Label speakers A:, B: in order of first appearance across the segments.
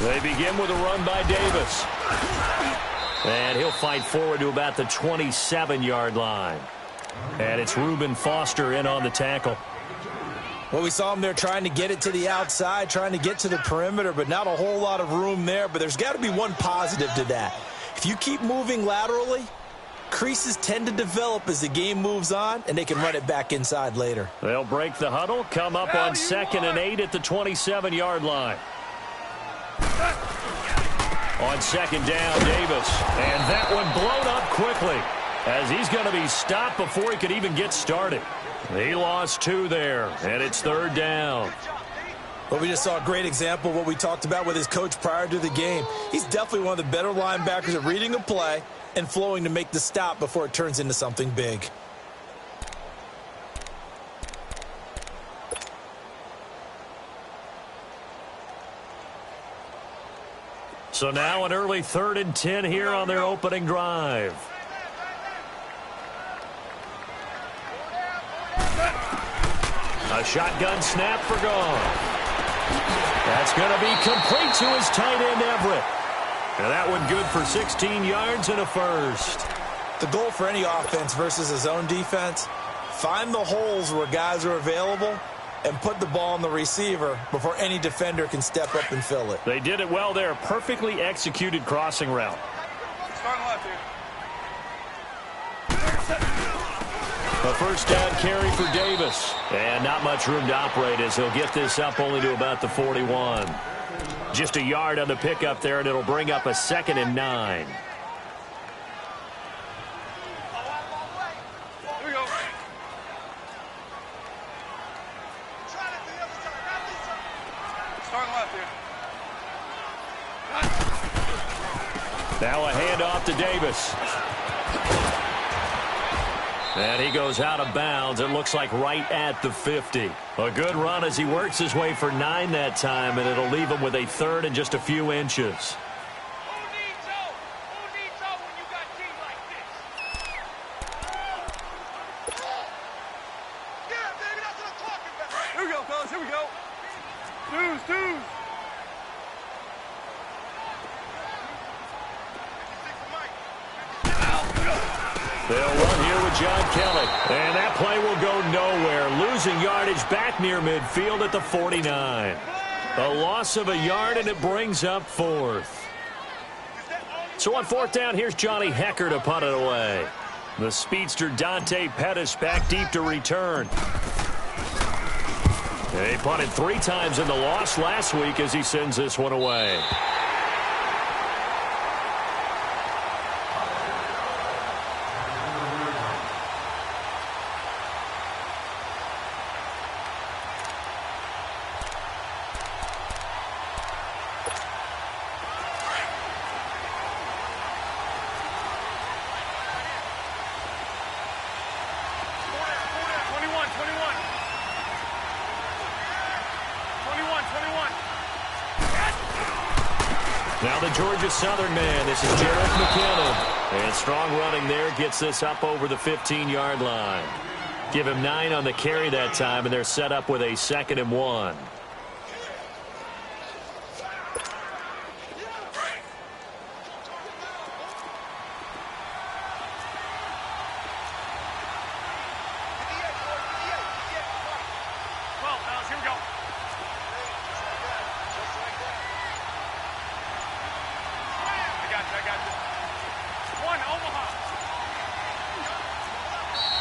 A: They begin with a run by Davis. And he'll fight forward to about the 27-yard line. And it's Reuben Foster in on the tackle.
B: Well, we saw him there trying to get it to the outside, trying to get to the perimeter, but not a whole lot of room there. But there's got to be one positive to that. If you keep moving laterally, creases tend to develop as the game moves on, and they can run it back inside later.
A: They'll break the huddle, come up on 2nd and 8 at the 27-yard line. On 2nd down, Davis. And that one blown up quickly as he's going to be stopped before he could even get started. He lost 2 there, and it's 3rd down.
B: Well, we just saw a great example of what we talked about with his coach prior to the game. He's definitely one of the better linebackers at reading a play and flowing to make the stop before it turns into something big.
A: So now an early 3rd and 10 here on their opening drive. A shotgun snap for Gone. That's going to be complete to his tight end, Everett. And that one good for 16 yards and a first.
B: The goal for any offense versus a zone defense, find the holes where guys are available and put the ball on the receiver before any defender can step up and fill it.
A: They did it well there. Perfectly executed crossing route. A first down carry for Davis. And not much room to operate as he'll get this up only to about the 41. Just a yard on the pickup there, and it'll bring up a 2nd and 9. Now a handoff to Davis. And he goes out of bounds. It looks like right at the 50. A good run as he works his way for 9 that time, and it'll leave him with a 3rd and just a few inches.
C: Here we go, fellas. Here we go. Twos.
A: They'll run here with John Kelly. And that play will go nowhere. Losing yardage back near midfield at the 49. A loss of a yard, and it brings up 4th. So on 4th down, here's Johnny Hecker to punt it away. The speedster Dante Pettis back deep to return. He punted 3 times in the loss last week as he sends this one away. Now the Georgia Southern man, this is Jarrett McKinnon. And strong running there gets this up over the 15-yard line. Give him 9 on the carry that time, and they're set up with a 2nd and 1.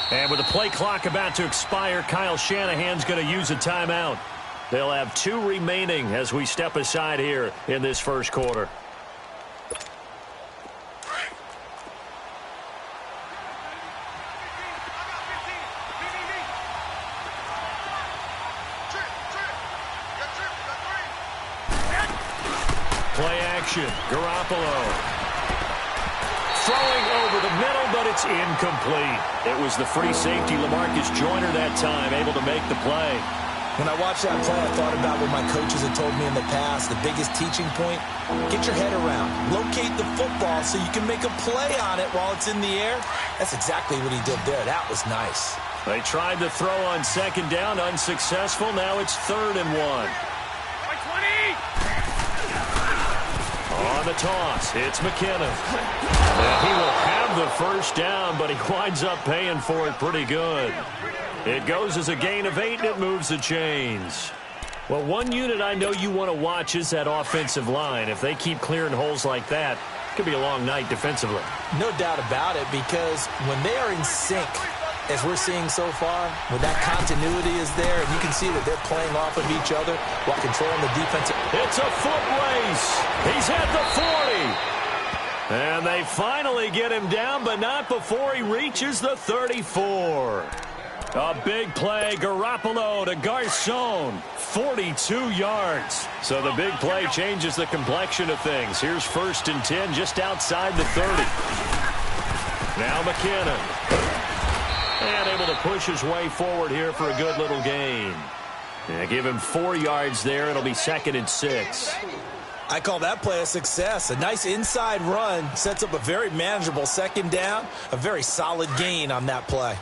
A: And with the play clock about to expire, Kyle Shanahan's going to use a timeout. They'll have 2 remaining as we step aside here in this first quarter. Play action. Garoppolo. Throwing over the middle, but it's incomplete. It was the free safety, LaMarcus Joyner, that time, able to make the play.
B: When I watched that play, I thought about what my coaches had told me in the past. The biggest teaching point, get your head around. Locate the football so you can make a play on it while it's in the air. That's exactly what he did there. That was nice.
A: They tried to throw on 2nd down, unsuccessful. Now it's 3rd and 1. the toss, it's McKinnon. And he will have the first down, but he winds up paying for it pretty good. It goes as a gain of 8, and it moves the chains. Well, one unit I know you want to watch is that offensive line. If they keep clearing holes like that, it could be a long night defensively.
B: No doubt about it, because when they are in sync, as we're seeing so far, when that continuity is there, and you can see that they're playing off of each other while controlling the defense.
A: It's a foot race. He's at the 40. And they finally get him down, but not before he reaches the 34. A big play, Garoppolo to Garcon, 42 yards. So the big play changes the complexion of things. Here's 1st and 10 just outside the 30. Now McKinnon. And able to push his way forward here for a good little gain. Yeah, give him 4 yards there. It'll be 2nd and 6.
B: I call that play a success. A nice inside run sets up a very manageable 2nd down. A very solid gain on that play.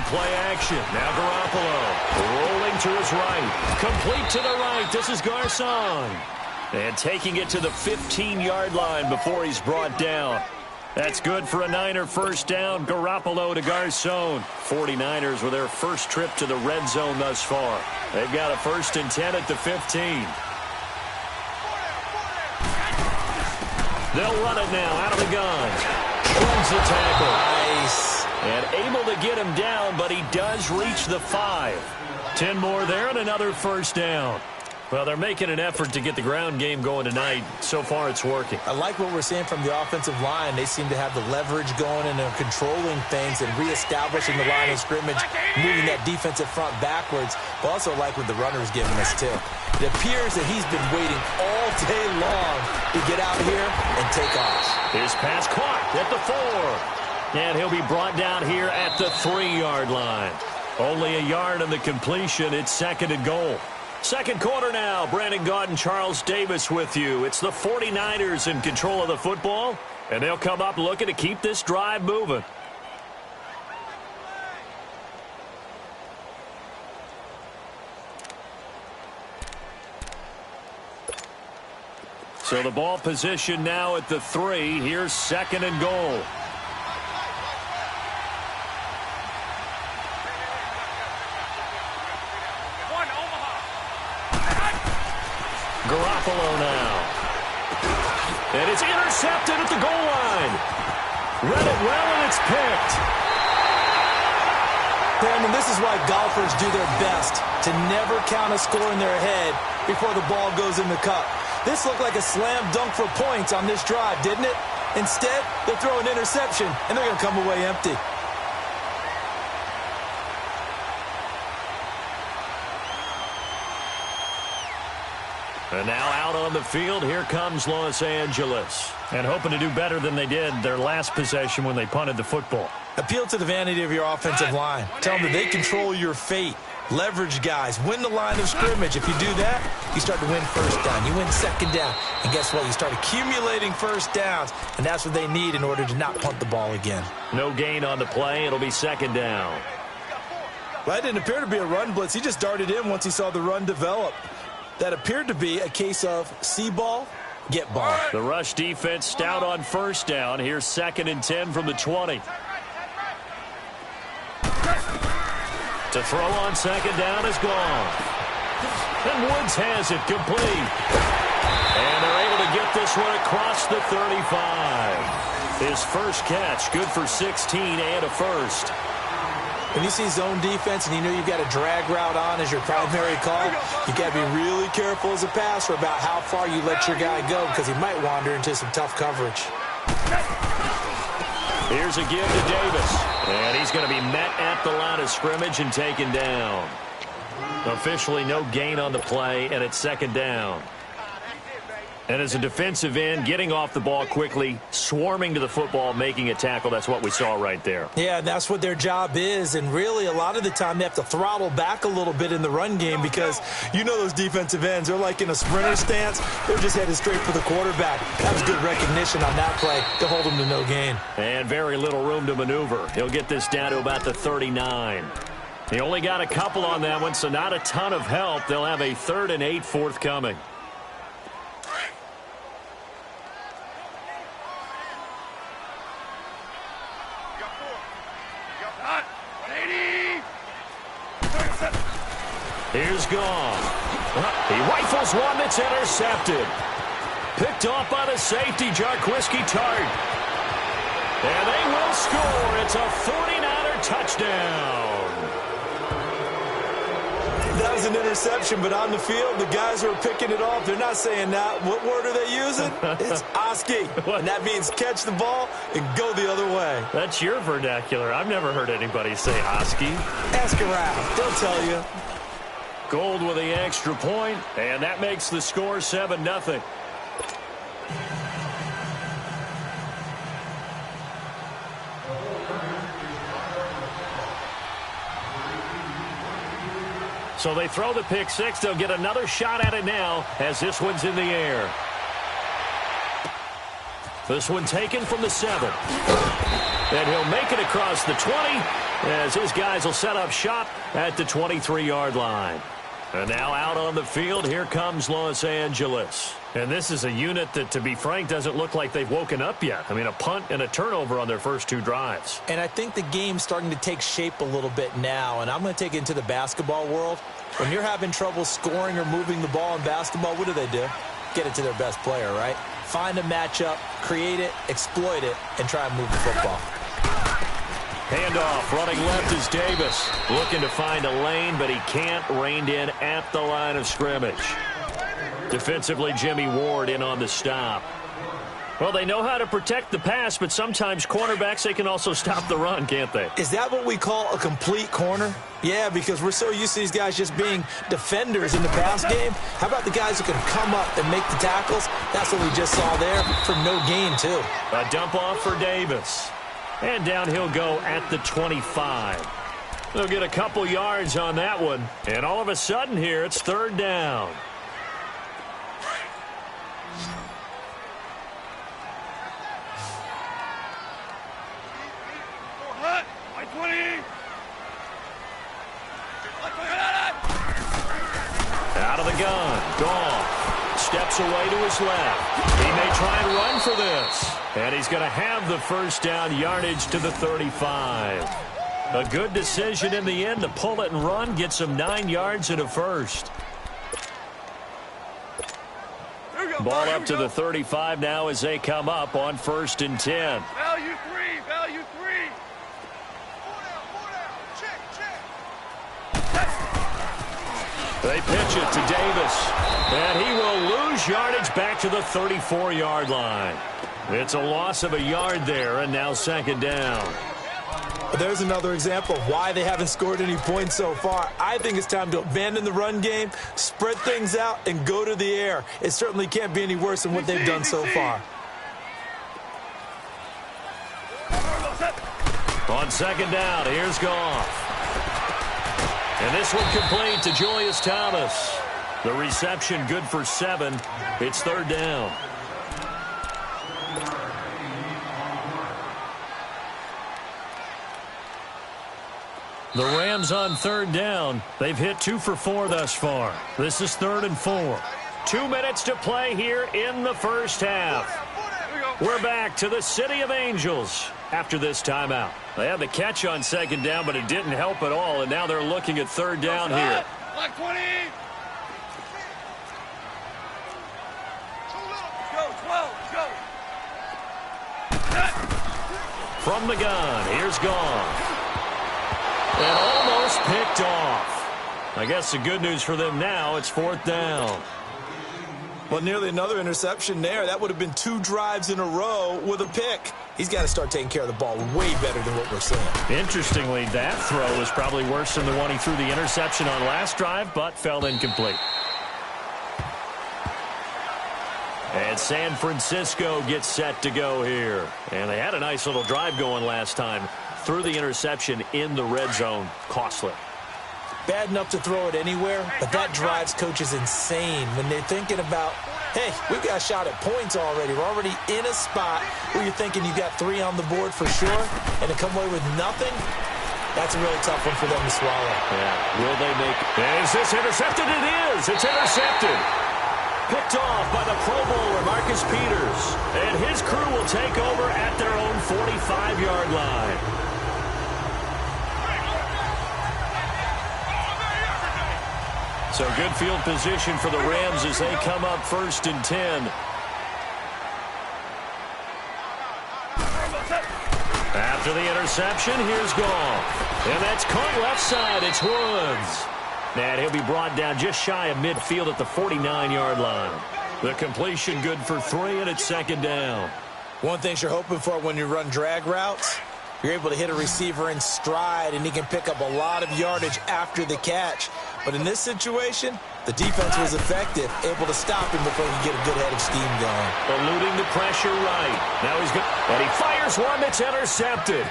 A: Play action. Now Garoppolo rolling to his right. Complete to the right. This is Garcon. And taking it to the 15-yard line before he's brought down. That's good for a Niner first down. Garoppolo to Garcon. 49ers with their first trip to the red zone thus far. They've got a 1st and 10 at the 15. They'll run it now out of the gun. Wins the tackle.
B: Nice.
A: And able to get him down, but he does reach the 5. 10 more there and another first down. Well, they're making an effort to get the ground game going tonight. So far, it's working.
B: I like what we're seeing from the offensive line. They seem to have the leverage going and they're controlling things and reestablishing the line of scrimmage, moving that defensive front backwards. But also like what the runner's giving us, too. It appears that he's been waiting all day long to get out here and take off.
A: His pass caught at the 4. And he'll be brought down here at the 3-yard line. Only a yard on the completion. It's 2nd and goal. Second quarter now. Brandon Gaudin, Charles Davis with you. It's the 49ers in control of the football, and they'll come up looking to keep this drive moving. So the ball position now at the 3. Here's 2nd and goal. Garoppolo now. And it's intercepted at the goal line. Read it well, and it's picked.
B: Brandon, this is why golfers do their best to never count a score in their head before the ball goes in the cup. This looked like a slam dunk for points on this drive, didn't it? Instead, they'll throw an interception, and they're going to come away empty.
A: And now out on the field, here comes Los Angeles. And hoping to do better than they did their last possession when they punted the football.
B: Appeal to the vanity of your offensive line. Tell them that they control your fate. Leverage guys. Win the line of scrimmage. If you do that, you start to win first down. You win 2nd down. And guess what? You start accumulating first downs. And that's what they need in order to not punt the ball again.
A: No gain on the play. It'll be 2nd down.
B: Well, that didn't appear to be a run blitz. He just darted in once he saw the run develop. That appeared to be a case of see ball, get ball.
A: The rush defense stout on first down. Here's 2nd and 10 from the 20. To throw on 2nd down is gone. And Woods has it complete. And they're able to get this one across the 35. His first catch, good for 16 and a first.
B: When you see zone defense and you know you've got a drag route on as your primary call, you got to be really careful as a passer about how far you let your guy go because he might wander into some tough coverage.
A: Here's a give to Davis. And he's going to be met at the line of scrimmage and taken down. Officially no gain on the play, and it's 2nd down. And as a defensive end, getting off the ball quickly, swarming to the football, making a tackle, that's what we saw right there.
B: Yeah, that's what their job is. And really, a lot of the time, they have to throttle back a little bit in the run game because you know those defensive ends, they're like in a sprinter stance. They're just headed straight for the quarterback. That was good recognition on that play to hold them to no gain. And
A: very little room to maneuver. He'll get this down to about the 39. He only got a couple on that one, so not a ton of help. They'll have a 3rd and 8 forthcoming. Here's Goff. He rifles one that's intercepted. Picked off by the safety, Jarquiski Tart. And they will score. It's a 49er touchdown.
B: That was an interception, but on the field, the guys who are picking it off, they're not saying that. What word are they using? It's Oski. And that means catch the ball and go the other way.
A: That's your vernacular. I've never heard anybody say Oski.
B: Ask around. They'll tell you.
A: Gold with the extra point, and that makes the score 7-0. So they throw the pick six. They'll get another shot at it now as this one's in the air. This one taken from the 7. And he'll make it across the 20 as his guys will set up shop at the 23-yard line. And now out on the field, here comes Los Angeles. And this is a unit that, to be frank, doesn't look like they've woken up yet. I mean, a punt and a turnover on their first 2 drives.
B: And I think the game's starting to take shape a little bit now. And I'm going to take it into the basketball world. When you're having trouble scoring or moving the ball in basketball, what do? Get it to their best player, right? Find a matchup, create it, exploit it, and try and move the football.
A: Handoff, running left is Davis. Looking to find a lane, but he can't. Reined in at the line of scrimmage. Defensively, Jimmy Ward in on the stop. Well, they know how to protect the pass, but sometimes cornerbacks, they can also stop the run, can't they?
B: Is that what we call a complete corner? Yeah, because we're so used to these guys just being defenders in the pass game. How about the guys who can come up and make the tackles? That's what we just saw there for no gain, too.
A: A dump off for Davis. And down he'll go at the 25. They'll get a couple yards on that one. And all of a sudden here, it's 3rd down. Out of the gun. Goff steps away to his left. He may try and run for this. And he's going to have the first down, yardage to the 35. A good decision in the end to pull it and run, get some 9 yards and a first. Ball up to the 35 now as they come up on 1st and 10.
C: Value 3, value 3.
A: They pitch it to Davis, and he will lose yardage back to the 34-yard line. It's a loss of a yard there, and now 2nd down.
B: There's another example of why they haven't scored any points so far. I think it's time to abandon the run game, spread things out, and go to the air. It certainly can't be any worse than what they've done so far.
A: On 2nd down, here's Goff. And this one complete to Julius Thomas. The reception good for 7. It's 3rd down. The Rams on 3rd down. They've hit 2 for 4 thus far. This is 3rd and 4. 2 minutes to play here in the first half. We're back to the City of Angels after this timeout. They had the catch on 2nd down, but it didn't help at all, and now they're looking at 3rd down here.
C: Black 20. Go, 12, go.
A: From the gun, here's Goff. And almost picked off. I guess the good news for them now, it's 4th down.
B: Well, nearly another interception there. That would have been 2 drives in a row with a pick. He's got to start taking care of the ball way better than what we're seeing.
A: Interestingly, that throw is probably worse than the one he threw the interception on last drive, but fell incomplete. And San Francisco gets set to go here. And they had a nice little drive going last time. Threw the interception in the red zone. Costly.
B: Bad enough to throw it anywhere, but that drives coaches insane when they're thinking about, hey, we've got a shot at points already. We're already in a spot where you're thinking you've got 3 on the board for sure, and to come away with nothing, that's a really tough one for them to swallow.
A: Yeah, will they make... Is this intercepted? It is! It's intercepted! Picked off by the Pro Bowler, Marcus Peters. And his crew will take over at their own 45-yard line. So good field position for the Rams as they come up 1st and 10. After the interception, here's Goff. And that's caught left side. It's Woods. And he'll be brought down just shy of midfield at the 49-yard line. The completion good for 3, and it's 2nd down.
B: One thing you're hoping for when you run drag routes, you're able to hit a receiver in stride, and he can pick up a lot of yardage after the catch. But in this situation, the defense was effective, able to stop him before he could get a good head of steam going.
A: Eluding the pressure right. Now he's good. And he fires one that's intercepted.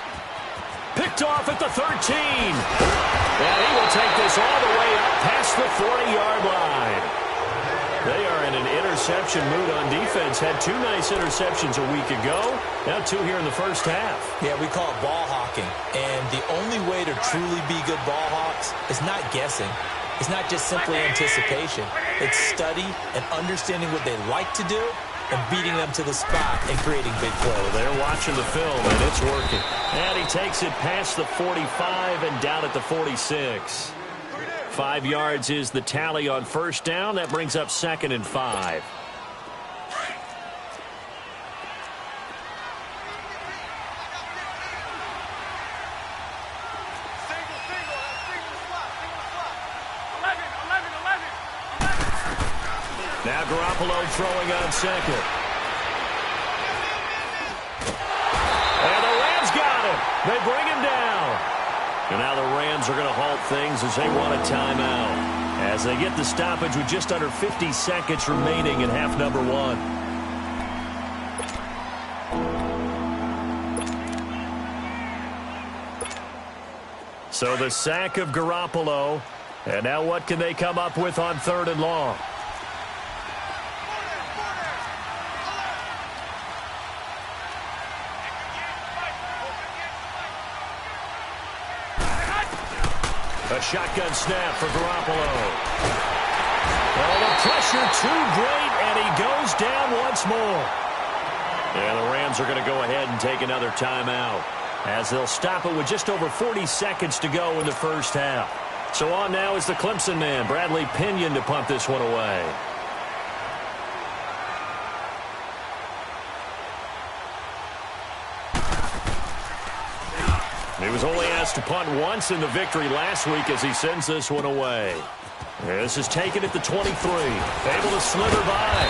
A: Picked off at the 13. And he will take this all the way up past the 40-yard line. They are in an interception mood on defense. Had 2 nice interceptions a week ago. Now 2 here in the first half.
B: Yeah, we call it ball hawking. And the only way to truly be good ball hawks is not guessing. It's not just simply anticipation. It's study and understanding what they like to do and beating them to the spot and creating big plays.
A: They're watching the film, and it's working. And he takes it past the 45 and down at the 46. 5 yards is the tally on 1st down. That brings up 2nd and 5. Now Garoppolo throwing on 2nd. And the Rams got him. They bring him down. And now the Rams are going to halt things as they want a timeout. As they get the stoppage with just under 50 seconds remaining in half number 1. So the sack of Garoppolo. And now what can they come up with on 3rd and long? A shotgun snap for Garoppolo. Oh, the pressure too great, and he goes down once more. And the Rams are going to go ahead and take another timeout as they'll stop it with just over 40 seconds to go in the first half. So on now is the Clemson man, Bradley Pinion, to punt this one away. He was only asked to punt once in the victory last week as he sends this one away. This is taken at the 23. Able to slither by.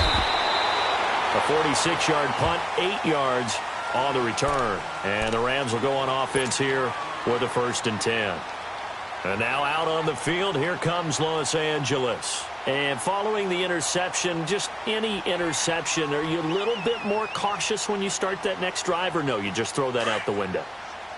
A: A 46-yard punt, 8 yards on the return. And the Rams will go on offense here with a 1st and 10. And now out on the field, here comes Los Angeles. And following the interception, just any interception, are you a little bit more cautious when you start that next drive, or no, you just throw that out the window?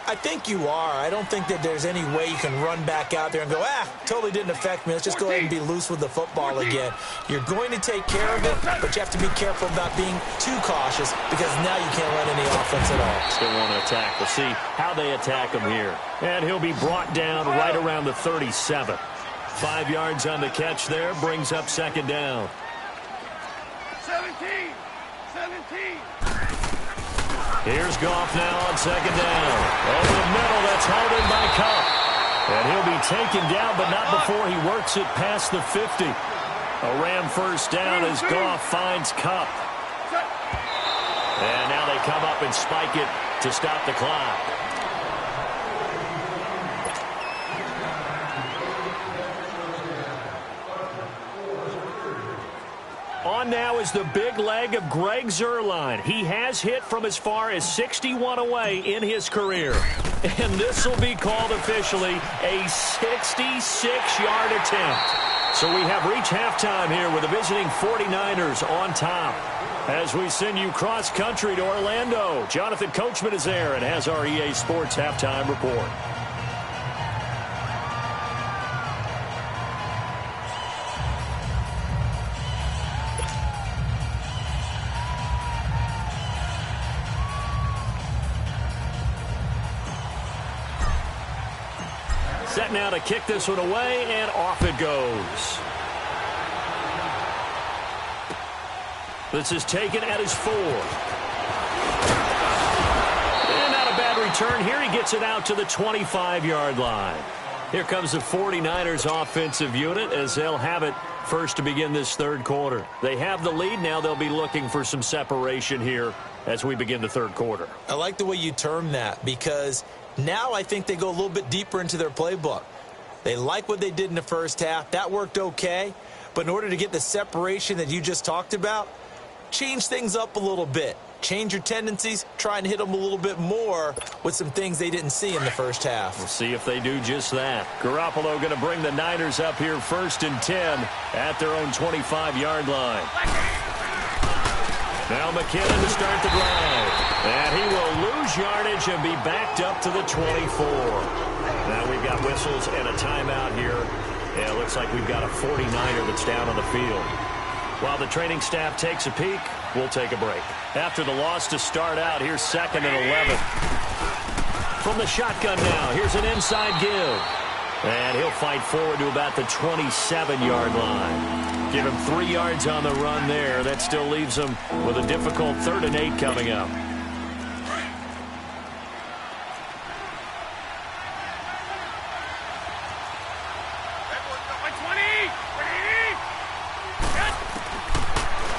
B: I think you are. I don't think that there's any way you can run back out there and go, totally didn't affect me. Let's just go ahead and be loose with the football again. You're going to take care of it, but you have to be careful about being too cautious because now you can't run any offense at all.
A: Still want to attack. We'll see how they attack him here. And he'll be brought down right around the 37. 5 yards on the catch there, brings up 2nd down.
C: 17.
A: Here's Goff now on 2nd down. Over the middle, that's hauled in by Kupp. And he'll be taken down, but not before he works it past the 50. A Ram 1st down as Goff finds Kupp. And now they come up and spike it to stop the clock. On now is the big leg of Greg Zuerlein. He has hit from as far as 61 away in his career. And this will be called officially a 66-yard attempt. So we have reached halftime here with the visiting 49ers on top. As we send you cross-country to Orlando, Jonathan Coachman is there and has our EA Sports halftime report. Set now to kick this one away, and off it goes. This is taken at his 4. And not a bad return here. He gets it out to the 25-yard line. Here comes the 49ers offensive unit as they'll have it first to begin this third quarter. They have the lead. Now they'll be looking for some separation here as we begin the third quarter.
B: I like the way you term that because now I think they go a little bit deeper into their playbook. They like what they did in the first half. That worked okay. But in order to get the separation that you just talked about, change things up a little bit. Change your tendencies. Try and hit them a little bit more with some things they didn't see in the first half.
A: We'll see if they do just that. Garoppolo going to bring the Niners up here first and 10 at their own 25-yard line. Now McKinnon to start the drive. And he will lose yardage and be backed up to the 24. Now we've got whistles and a timeout here. And it looks like we've got a 49er that's down on the field. While the training staff takes a peek, we'll take a break. After the loss to start out, here's 2nd and 11. From the shotgun now, here's an inside give. And he'll fight forward to about the 27-yard line. Give him 3 yards on the run there. That still leaves him with a difficult 3rd and 8 coming up.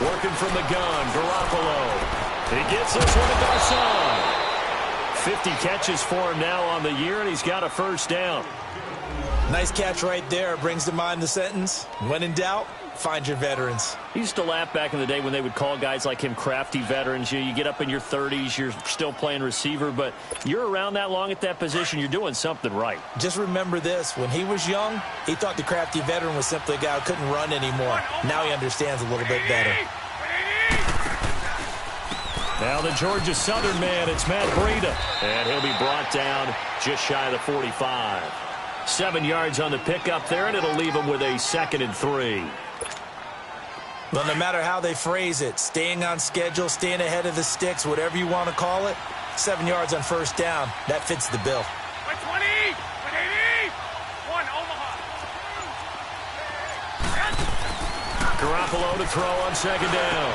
A: Working from the gun, Garoppolo. He gets this one to Garcon. 50 catches for him now on the year, and he's got a first down.
B: Nice catch right there. Brings to mind the sentence, when in doubt, find your veterans.
A: He used to laugh back in the day when they would call guys like him crafty veterans. You get up in your 30s, you're still playing receiver, but you're around that long at that position, you're doing something right.
B: Just remember this. When he was young, he thought the crafty veteran was simply a guy who couldn't run anymore. Now he understands a little bit better.
A: Now the Georgia Southern man, it's Matt Breida. And he'll be brought down just shy of the 45. 7 yards on the pickup there, and it'll leave him with a 2nd and 3.
B: Well, no matter how they phrase it, staying on schedule, staying ahead of the sticks, whatever you want to call it, 7 yards on first down, that fits the bill.
C: 120, 180, 1 Omaha.
A: Garoppolo to throw on 2nd down.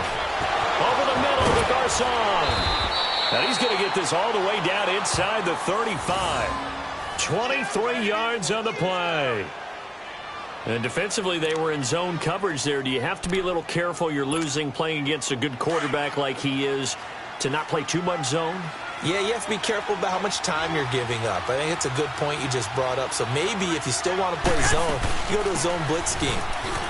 A: Over the middle to Garcon. And he's going to get this all the way down inside the 35. 23 yards on the play. And defensively, they were in zone coverage there. Do you have to be a little careful? You're losing, playing against a good quarterback like he is, to not play too much zone?
B: Yeah, you have to be careful about how much time you're giving up. I think it's a good point you just brought up. So maybe if you still want to play zone, you go to a zone blitz scheme.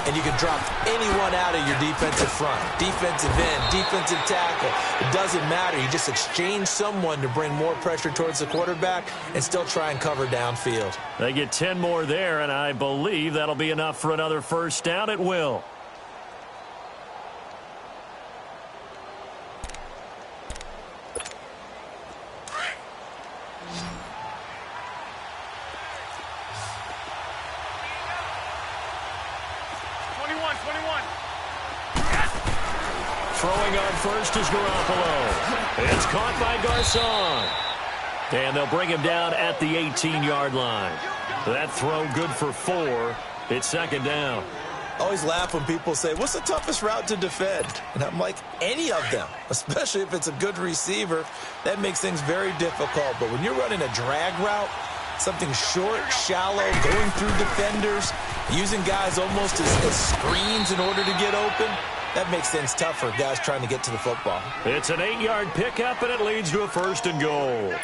B: And you can drop anyone out of your defensive front. Defensive end, defensive tackle. It doesn't matter. You just exchange someone to bring more pressure towards the quarterback and still try and cover downfield.
A: They get 10 more there, and I believe that'll be enough for another first down. It will. Throwing on first is Garoppolo. It's caught by Garcon. And they'll bring him down at the 18-yard line. That throw good for 4. It's 2nd down.
B: I always laugh when people say, what's the toughest route to defend? And I'm like, any of them, especially if it's a good receiver. That makes things very difficult. But when you're running a drag route, something short, shallow, going through defenders, using guys almost as screens in order to get open, that makes things tough for guys trying to get to the football.
A: It's an 8-yard pickup, and it leads to a 1st and goal.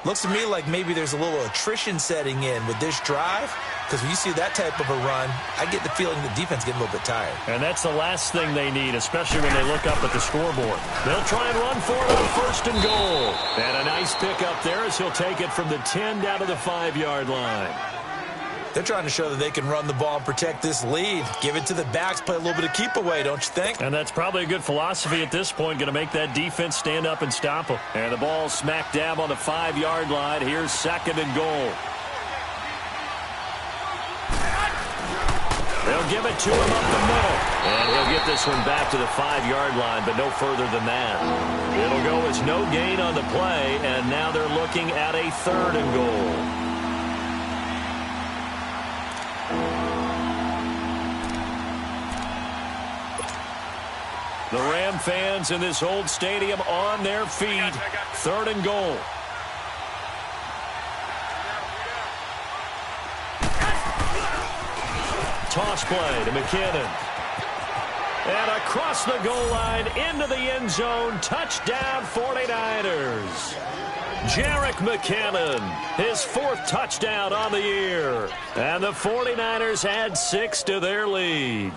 B: Looks to me like maybe there's a little attrition setting in with this drive, because when you see that type of a run, I get the feeling the defense getting a little bit tired.
A: And that's the last thing they need, especially when they look up at the scoreboard. They'll try and run for it on 1st and goal. And a nice pickup there as he'll take it from the 10 down to the 5-yard line.
B: They're trying to show that they can run the ball and protect this lead. Give it to the backs, play a little bit of keep away, don't you think?
A: And that's probably a good philosophy at this point, going to make that defense stand up and stop them. And the ball smack dab on the 5-yard line. Here's 2nd and goal. They'll give it to him up the middle. And he'll get this one back to the 5-yard line, but no further than that. It'll go as no gain on the play, and now they're looking at a 3rd and goal. The Ram fans in this old stadium on their feet. 3rd and goal. Toss play to McKinnon. And across the goal line into the end zone. Touchdown 49ers. Jerick McKinnon, his 4th touchdown on the year. And the 49ers add 6 to their lead.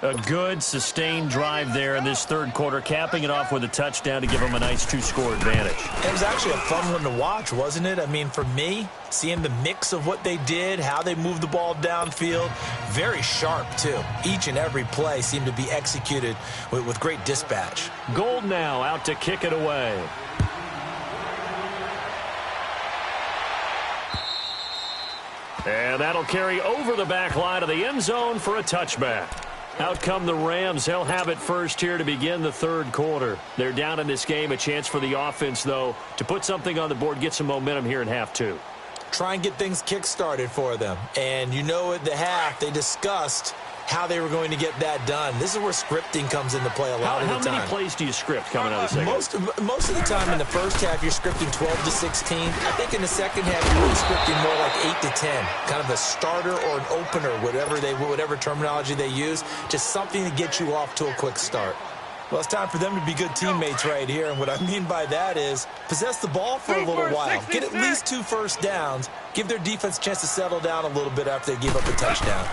A: A good, sustained drive there in this 3rd quarter, capping it off with a touchdown to give them a nice 2-score advantage.
B: It was actually a fun one to watch, wasn't it? I mean, for me, seeing the mix of what they did, how they moved the ball downfield, very sharp, too. Each and every play seemed to be executed with great dispatch.
A: Gold now out to kick it away. And that'll carry over the back line of the end zone for a touchback. Out come the Rams. They'll have it first here to begin the 3rd quarter. They're down in this game. A chance for the offense, though, to put something on the board, get some momentum here in half 2.
B: Try and get things kick-started for them. And you know at the half, they discussed how they were going to get that done. This is where scripting comes into play a lot of the time.
A: How many plays do you script coming out of the second?
B: Most of the time in the first half, you're scripting 12 to 16. I think in the second half, you're really scripting more like 8 to 10. Kind of a starter or an opener, whatever terminology they use. Just something to get you off to a quick start. Well, it's time for them to be good teammates right here. And what I mean by that is possess the ball for a little while. Get at least 2 first downs. Give their defense a chance to settle down a little bit after they give up a touchdown.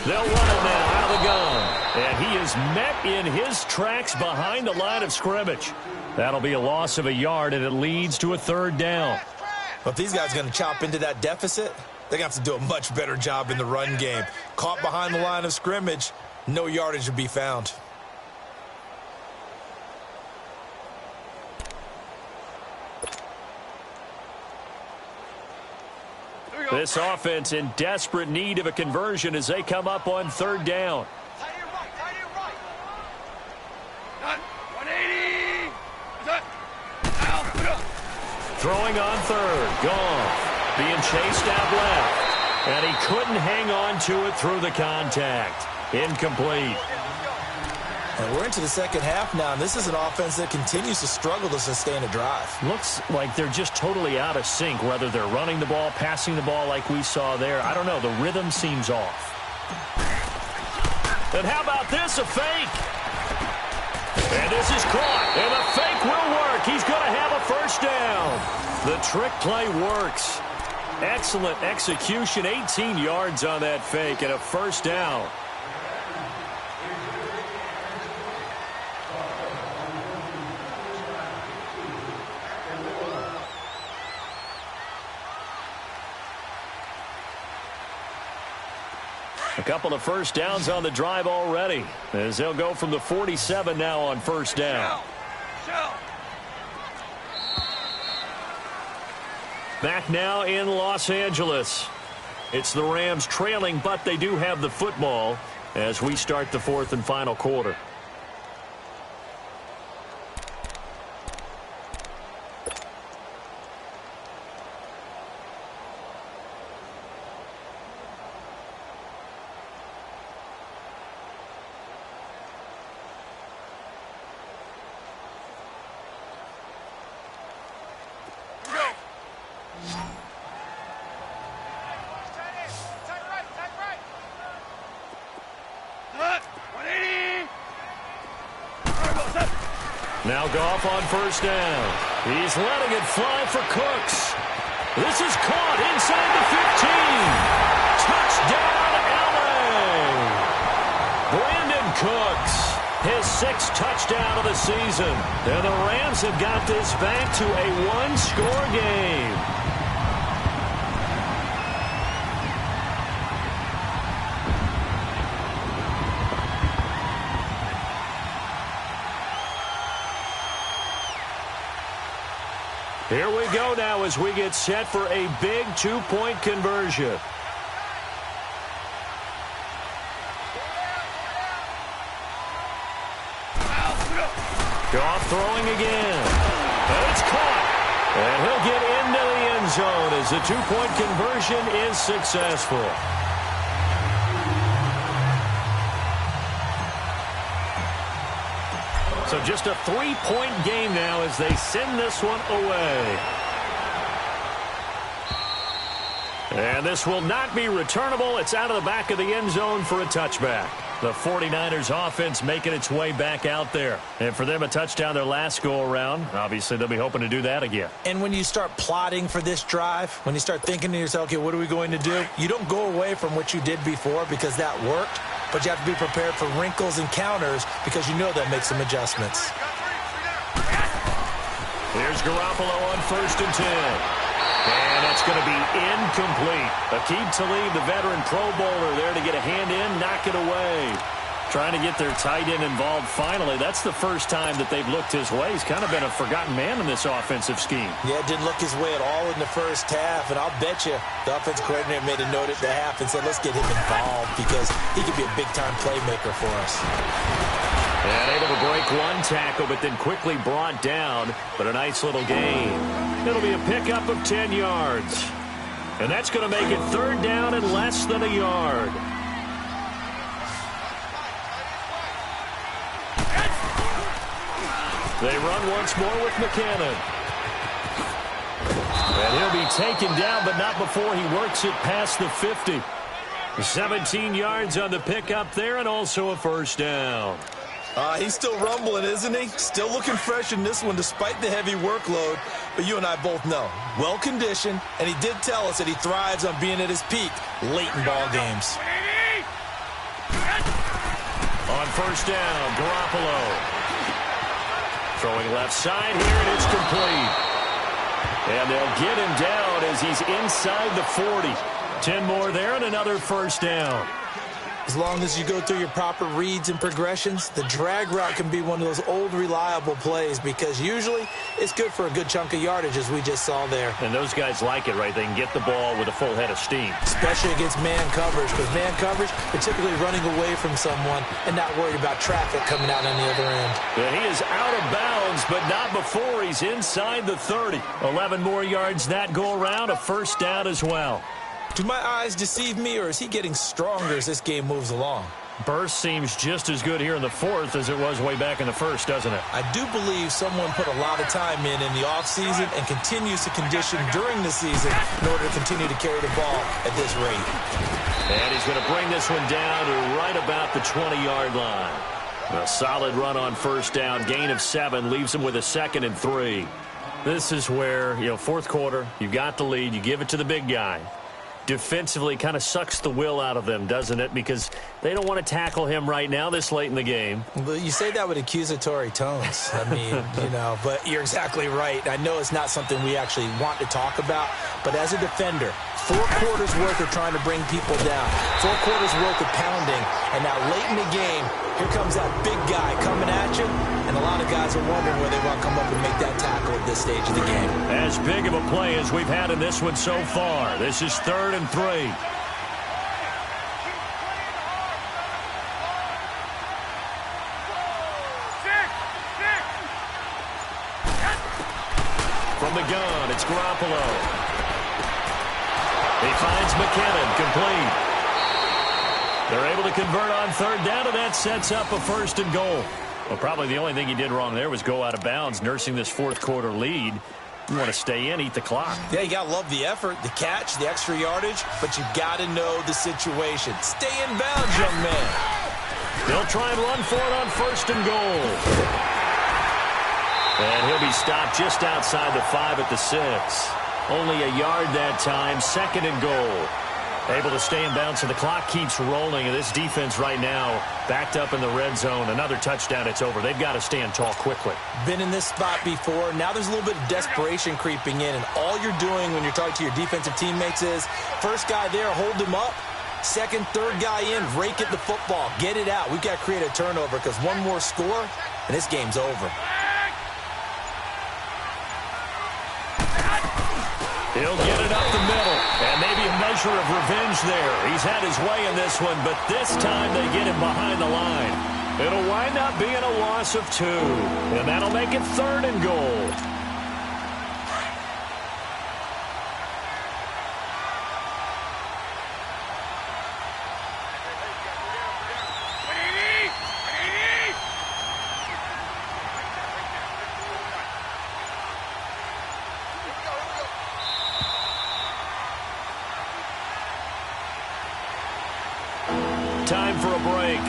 A: They'll run it now out of the gun. And he is met in his tracks behind the line of scrimmage. That'll be a loss of a yard, and it leads to a 3rd down.
B: Well, if these guys are going to chop into that deficit, they're going to have to do a much better job in the run game. Caught behind the line of scrimmage, no yardage to be found.
A: This offense in desperate need of a conversion as they come up on 3rd down.
C: Tight to your right, tight to your right. Done. 180. Done. Now,
A: Throwing on 3rd. Goff being chased out left. And he couldn't hang on to it through the contact. Incomplete.
B: And we're into the second half now, and this is an offense that continues to struggle to sustain a drive.
A: Looks like they're just totally out of sync, whether they're running the ball, passing the ball like we saw there. I don't know. The rhythm seems off. And how about this? A fake. And this is caught. And the fake will work. He's going to have a 1st down. The trick play works. Excellent execution. 18 yards on that fake and a 1st down. A couple of 1st downs on the drive already, as they'll go from the 47 now on 1st down. Back now in Los Angeles. It's the Rams trailing, but they do have the football as we start the 4th and final quarter. Now Goff on 1st down. He's letting it fly for Cooks. This is caught inside the 15. Touchdown, LA. Brandon Cooks, his 6th touchdown of the season. And the Rams have got this back to a 1-score game. Here we go now as we get set for a big two-point conversion. Goff throwing again. And it's caught. And he'll get into the end zone as the two-point conversion is successful. So just a three-point game now as they send this one away. And this will not be returnable. It's out of the back of the end zone for a touchback. The 49ers offense making its way back out there. And for them, a touchdown their last go-around. Obviously, they'll be hoping to do that again.
B: And when you start plotting for this drive, when you start thinking to yourself, okay, what are we going to do? You don't go away from what you did before because that worked. But you have to be prepared for wrinkles and counters because you know that makes some adjustments.
A: Here's Garoppolo on 1st and 10. And that's going to be incomplete. Aqib Talib, the veteran Pro Bowler, there to get a hand in, knock it away. Trying to get their tight end involved finally. That's the first time that they've looked his way. He's kind of been a forgotten man in this offensive scheme.
B: Yeah, didn't look his way at all in the first half. And I'll bet you the offensive coordinator made a note at the half and said, let's get him involved because he could be a big-time playmaker for us.
A: And able to break one tackle, but then quickly brought down. But a nice little gain. It'll be a pickup of 10 yards. And that's going to make it 3rd down and less than a yard. They run once more with McKinnon. And he'll be taken down, but not before he works it past the 50. 17 yards on the pickup there, and also a 1st down.
B: He's still rumbling, isn't he? Still looking fresh in this one despite the heavy workload. But you and I both know, well-conditioned, and he did tell us that he thrives on being at his peak late in ball games.
A: On 1st down, Garoppolo. Throwing left side here, and it's complete. And they'll get him down as he's inside the 40. 10 more there and another 1st down.
B: As long as you go through your proper reads and progressions, the drag route can be one of those old reliable plays because usually it's good for a good chunk of yardage as we just saw there.
A: And those guys like it, right? They can get the ball with a full head of steam.
B: Especially against man coverage because man coverage, they're typically running away from someone and not worried about traffic coming out on the other end.
A: And he is out of bounds, but not before he's inside the 30. 11 more yards that go around, a 1st down as well.
B: Do my eyes deceive me, or is he getting stronger as this game moves along?
A: Burst seems just as good here in the 4th as it was way back in the 1st, doesn't it?
B: I do believe someone put a lot of time in the offseason and continues to condition during the season in order to continue to carry the ball at this rate.
A: And he's going to bring this one down to right about the 20-yard line. A solid run on 1st down, gain of 7, leaves him with a 2nd and 3. This is where, 4th quarter, you've got the lead, you give it to the big guy. Defensively kind of sucks the will out of them, doesn't it? Because they don't want to tackle him right now this late in the game.
B: Well, you say that with accusatory tones. I mean, but you're exactly right. I know it's not something we actually want to talk about, but as a defender, 4 quarters worth of trying to bring people down, 4 quarters worth of pounding, and now late in the game, here comes that big guy coming at you, and a lot of guys are wondering where they want to come up and make that tackle at this stage of the game.
A: As big of a play as we've had in this one so far. This is 3rd and 3. From the gun, it's Garoppolo. He finds McKinnon, complete. They're able to convert on 3rd down, and that sets up a 1st and goal. Well, probably the only thing he did wrong there was go out of bounds, nursing this 4th quarter lead. You want to stay in, eat the clock.
B: Yeah, you got to love the effort, the catch, the extra yardage, but you got to know the situation. Stay in bounds, young man.
A: They'll try and run for it on 1st and goal. And he'll be stopped just outside the 5 at the 6. Only a yard that time, 2nd and goal. Able to stay in bounds, so the clock keeps rolling. And this defense right now backed up in the red zone. Another touchdown, it's over. They've got to stand tall quickly.
B: Been in this spot before. Now there's a little bit of desperation creeping in. And all you're doing when you're talking to your defensive teammates is, first guy there, hold him up. 2nd, 3rd guy in, rake at the football. Get it out. We've got to create a turnover because one more score, and this game's over.
A: He'll get it up the middle, and maybe a measure of revenge there. He's had his way in this one, but this time they get him behind the line. It'll wind up being a loss of 2, and that'll make it 3rd and goal. Time for a break.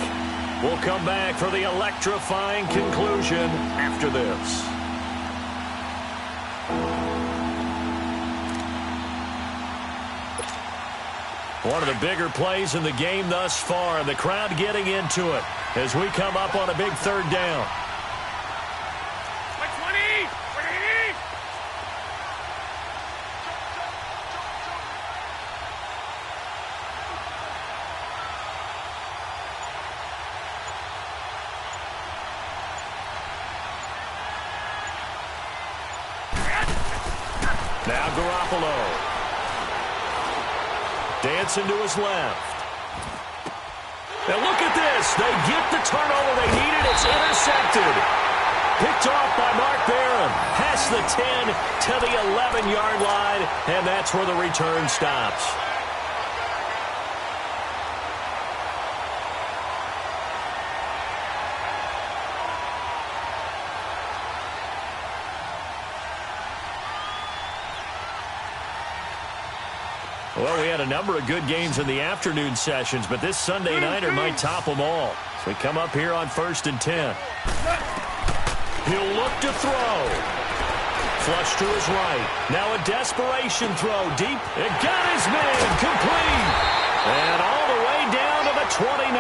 A: We'll come back for the electrifying conclusion after this. One of the bigger plays in the game thus far, and the crowd getting into it as we come up on a big 3rd down. Now Garoppolo. Dancing to his left. And look at this. They get the turnover they needed. It's intercepted. Picked off by Mark Barron. Past the 10 to the 11-yard line. And that's where the return stops. Well, we had a number of good games in the afternoon sessions, but this Sunday nighter might top them all. So we come up here on 1st and 10. He'll look to throw. Flush to his right. Now a desperation throw deep. It got his man complete. And all the way down to the 29.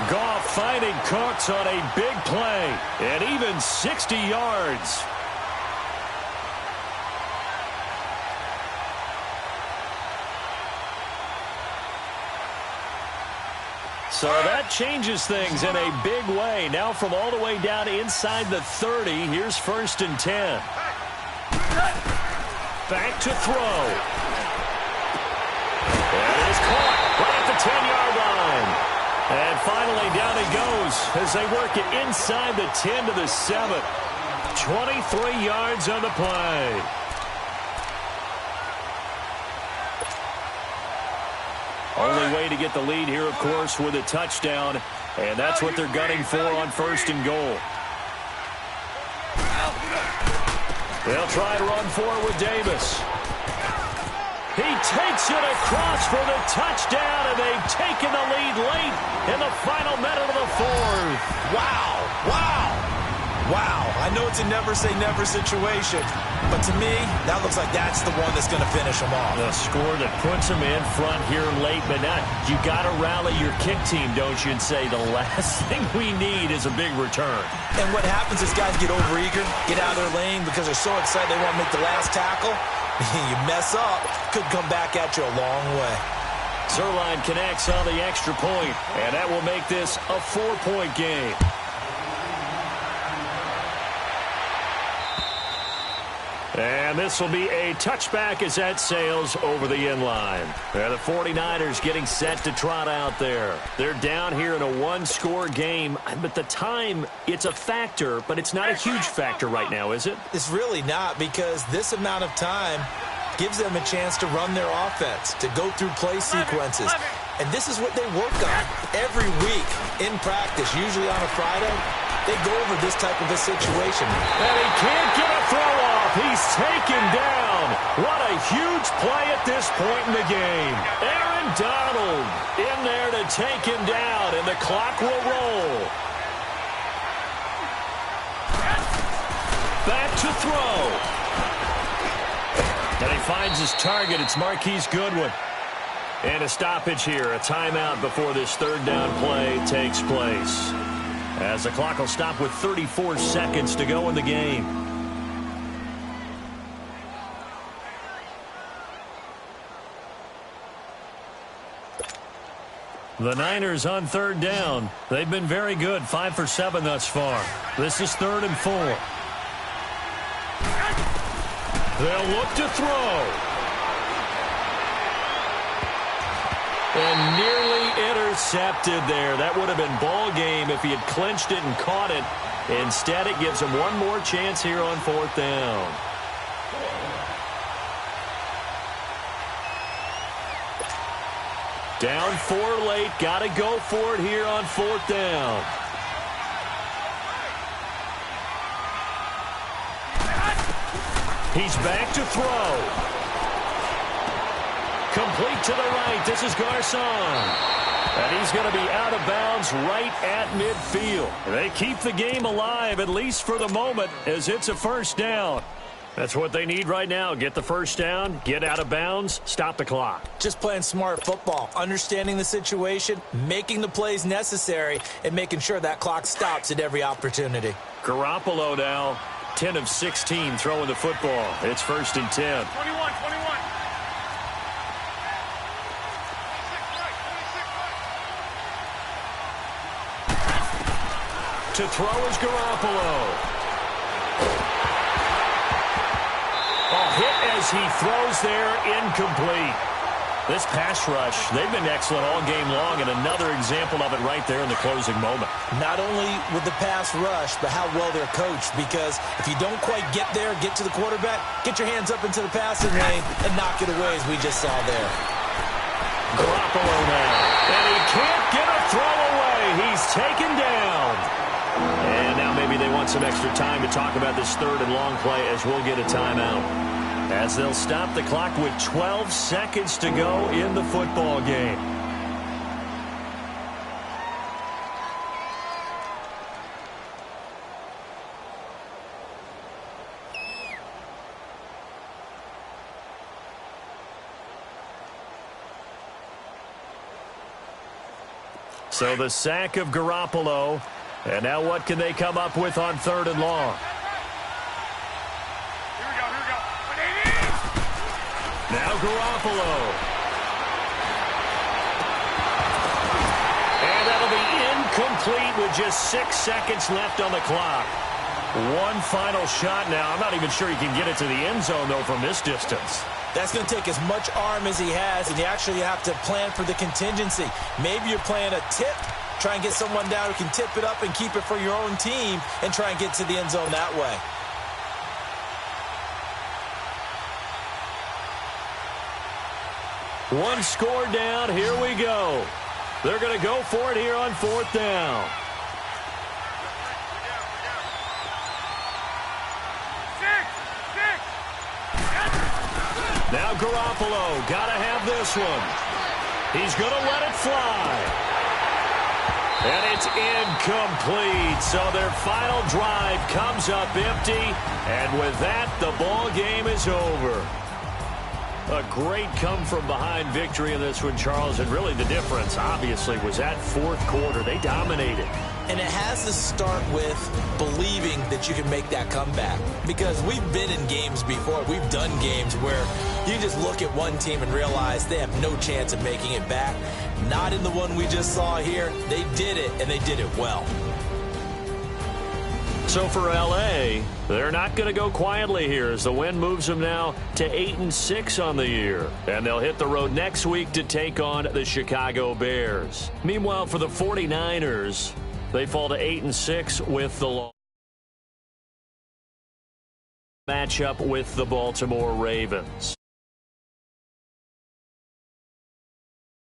A: Goff finding Cooks on a big play. And even 60 yards. So that changes things in a big way. Now from all the way down inside the 30, here's 1st and 10. Back to throw. And it is caught right at the 10-yard line. And finally down he goes as they work it inside the 10 to the 7. 23 yards on the play. Only way to get the lead here, of course, with a touchdown, and that's what they're gunning for on 1st and goal. They'll try to run forward with Davis. He takes it across for the touchdown, and they've taken the lead late in the final minute of the 4th.
B: Wow, wow, wow. I know it's a never-say-never situation, but to me, that looks like that's the one that's going to finish them off.
A: The score that puts them in front here late, but not. You got to rally your kick team, don't you, and say the last thing we need is a big return.
B: And what happens is guys get overeager, get out of their lane because they're so excited they want to make the last tackle. You mess up, could come back at you a long way.
A: Zerline connects on the extra point, and that will make this a 4-point game. And this will be a touchback as that sails over the end line. The 49ers getting set to trot out there. They're down here in a one-score game, but the time, it's a factor, but it's not a huge factor right now, is it?
B: It's really not, because this amount of time gives them a chance to run their offense, to go through play sequences. And this is what they work on every week in practice, usually on a Friday. They go over this type of a situation.
A: And he can't get a throw off. He's taken down. What a huge play at this point in the game. Aaron Donald in there to take him down, and the clock will roll. Back to throw. And he finds his target. It's Marquise Goodwin. And a stoppage here, a timeout before this 3rd down play takes place. As the clock will stop with 34 seconds to go in the game. The Niners on 3rd down. They've been very good, 5 for 7 thus far. This is 3rd and 4. They'll look to throw. And nearly intercepted there. That would have been ball game if he had clinched it and caught it. Instead, it gives him one more chance here on 4th down. Down 4 late. Got to go for it here on 4th down. He's back to throw. Complete to the right. This is Garcon. And he's going to be out of bounds right at midfield. They keep the game alive, at least for the moment, as it's a 1st down. That's what they need right now. Get the 1st down, get out of bounds, stop the clock.
B: Just playing smart football, understanding the situation, making the plays necessary, and making sure that clock stops at every opportunity.
A: Garoppolo now, 10 of 16 throwing the football. It's 1st and 10.
C: 21.
A: To throw is Garoppolo. A hit as he throws there, incomplete. This pass rush, they've been excellent all game long, and another example of it right there in the closing moment.
B: Not only with the pass rush, but how well they're coached, because if you don't quite get there, get to the quarterback, get your hands up into the passing lane and knock it away as we just saw there.
A: Garoppolo now, and he can't get a throw away. He's taken down. And now maybe they want some extra time to talk about this 3rd and long play as we'll get a timeout. As they'll stop the clock with 12 seconds to go in the football game. So the sack of Garoppolo. And now what can they come up with on 3rd and long?
C: Here we go.
A: Now Garoppolo. And that'll be incomplete with just 6 seconds left on the clock. One final shot now. I'm not even sure he can get it to the end zone, though, from this distance.
B: That's going to take as much arm as he has, and you actually have to plan for the contingency. Maybe you're playing a tip. Try and get someone down who can tip it up and keep it for your own team and try and get to the end zone that way.
A: One score down. Here we go. They're going to go for it here on 4th down. Now Garoppolo. Got to have this one. He's going to let it fly. And it's incomplete. So their final drive comes up empty. And with that, the ball game is over. A great come-from-behind victory in this one, Charles. And really the difference, obviously, was that 4th quarter. They dominated.
B: And it has to start with believing that you can make that comeback. Because we've been in games before. We've done games where you just look at one team and realize they have no chance of making it back. Not in the one we just saw here. They did it, and they did it well.
A: So for L.A., they're not going to go quietly here as the win moves them now to 8-6 on the year. And they'll hit the road next week to take on the Chicago Bears. Meanwhile, for the 49ers, they fall to 8-6 with the matchup with the Baltimore Ravens.